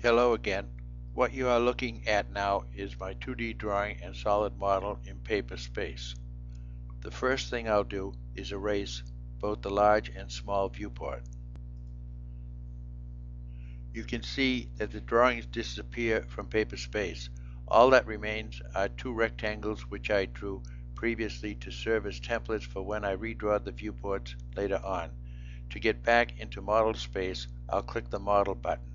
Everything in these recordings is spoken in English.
Hello again. What you are looking at now is my 2D drawing and solid model in paper space. The first thing I'll do is erase both the large and small viewport. You can see that the drawings disappear from paper space. All that remains are two rectangles which I drew previously to serve as templates for when I redraw the viewports later on. To get back into model space, I'll click the model button.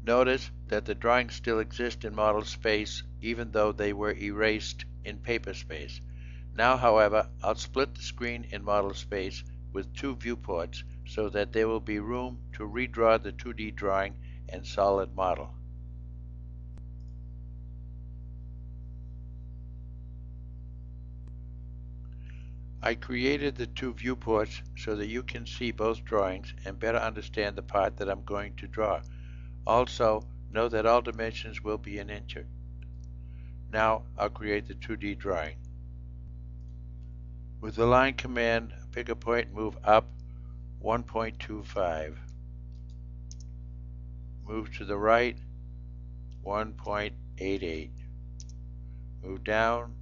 Notice that the drawings still exist in model space even though they were erased in paper space. Now, however, I'll split the screen in model space with two viewports so that there will be room to redraw the 2D drawing and solid model. I created the two viewports so that you can see both drawings and better understand the part that I'm going to draw. Also, know that all dimensions will be in inches. Now I'll create the 2D drawing. With the line command, pick a point and move up 1.25. Move to the right 1.88. Move down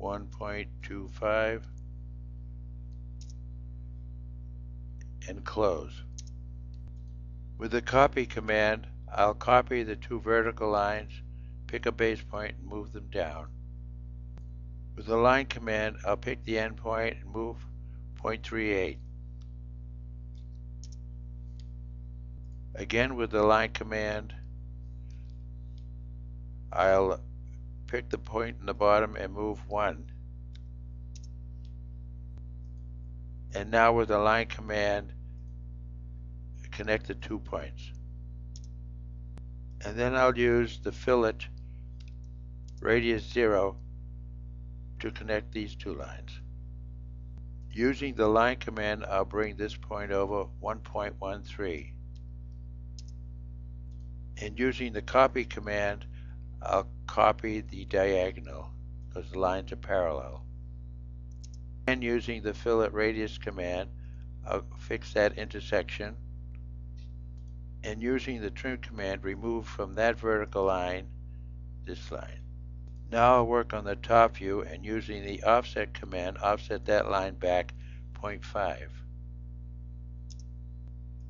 1.25 and close. With the copy command, I'll copy the two vertical lines, pick a base point and move them down. With the line command, I'll pick the end point and move 0.38. Again with the line command, I'll pick the point in the bottom and move 1. And now with the line command, connect the 2 points. And then I'll use the fillet radius 0 to connect these two lines. Using the line command, I'll bring this point over 1.13. And using the copy command, I'll copy the diagonal because the lines are parallel. And using the fillet radius command, I'll fix that intersection. And using the trim command, remove from that vertical line this line. Now I'll work on the top view and using the offset command, offset that line back 0.5.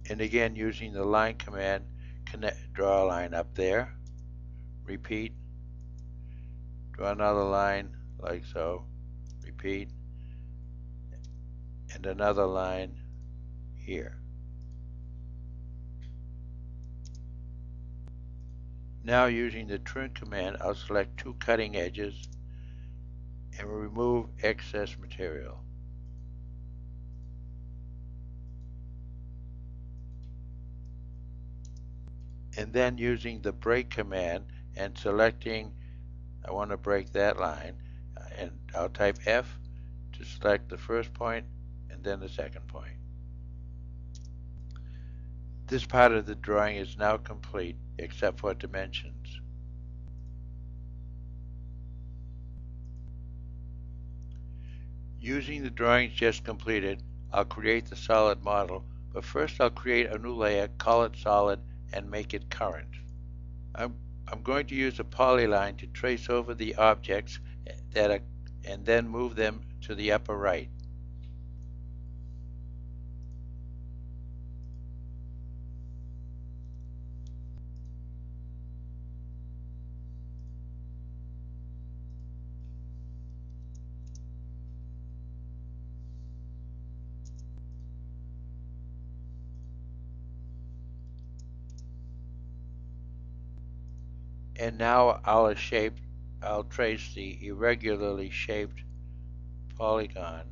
And again using the line command, draw a line up there, repeat, draw another line like so, repeat, and another line here. Now using the trim command, I'll select two cutting edges and remove excess material. And then using the break command and selecting, I want to break that line, and I'll type F to select the first point and then the second point. This part of the drawing is now complete except for dimensions. Using the drawings just completed, I'll create the solid model, but first I'll create a new layer, call it solid, and make it current. I'm going to use a polyline to trace over the objects and then move them to the upper right. And now I'll trace the irregularly shaped polygon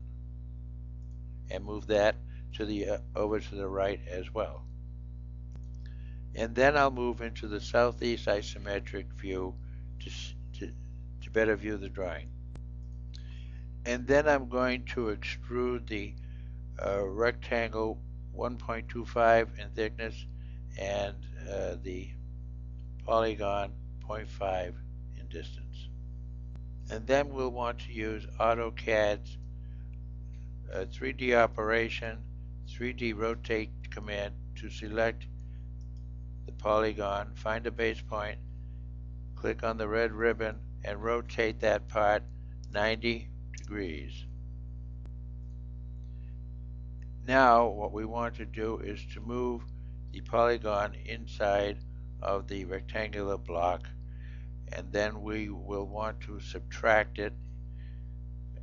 and move that to the over to the right as well. And then I'll move into the southeast isometric view to better view the drawing. And then I'm going to extrude the rectangle 1.25 in thickness and the polygon 0.5 in distance. And then we'll want to use AutoCAD's 3D operation 3D rotate command to select the polygon, find a base point, click on the red ribbon, and rotate that part 90 degrees. Now what we want to do is to move the polygon inside of the rectangular block, and then we will want to subtract it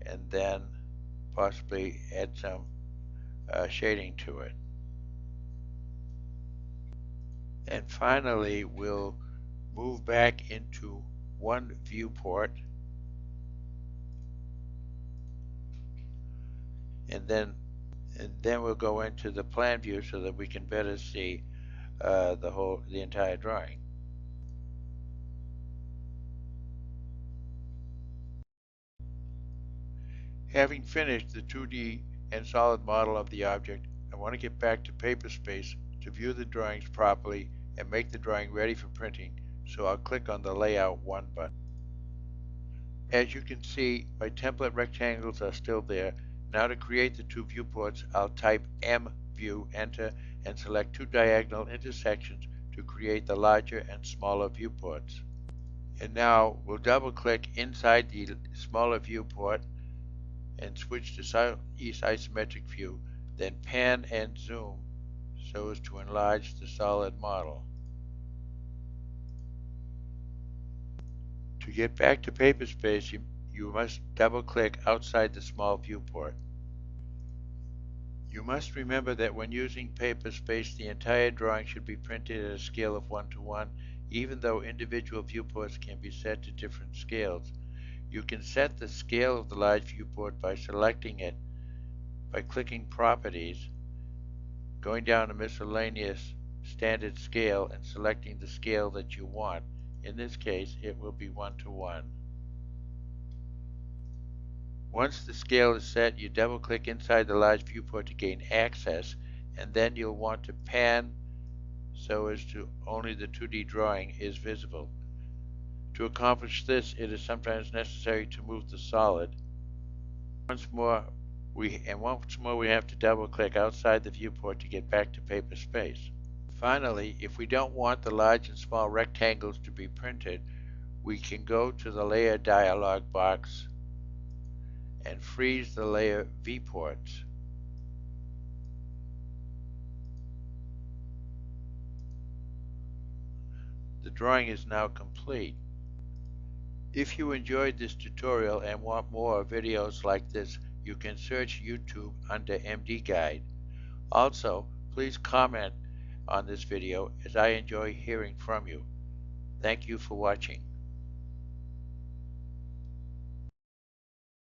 and then possibly add some shading to it. And finally, we'll move back into one viewport, and then we'll go into the plan view so that we can better see the entire drawing. Having finished the 2D and solid model of the object, I want to get back to paper space to view the drawings properly and make the drawing ready for printing, so I'll click on the Layout 1 button. As you can see, my template rectangles are still there. Now to create the two viewports, I'll type M View, enter, and select two diagonal intersections to create the larger and smaller viewports. And now we'll double click inside the smaller viewport and switch to Southeast Isometric View, then pan and zoom so as to enlarge the solid model. To get back to paper space, you must double click outside the small viewport. You must remember that when using paper space, the entire drawing should be printed at a scale of 1:1, even though individual viewports can be set to different scales. You can set the scale of the large viewport by selecting it by clicking Properties, going down to Miscellaneous Standard Scale, and selecting the scale that you want. In this case, it will be 1:1. Once the scale is set, you double-click inside the large viewport to gain access, and then you'll want to pan so as to only the 2D drawing is visible. To accomplish this, it is sometimes necessary to move the solid. Once more we have to double-click outside the viewport to get back to paper space. Finally, if we don't want the large and small rectangles to be printed, we can go to the Layer dialog box and freeze the layer viewports. The drawing is now complete. If you enjoyed this tutorial and want more videos like this, you can search YouTube under MD Guide. Also, please comment on this video as I enjoy hearing from you. Thank you for watching.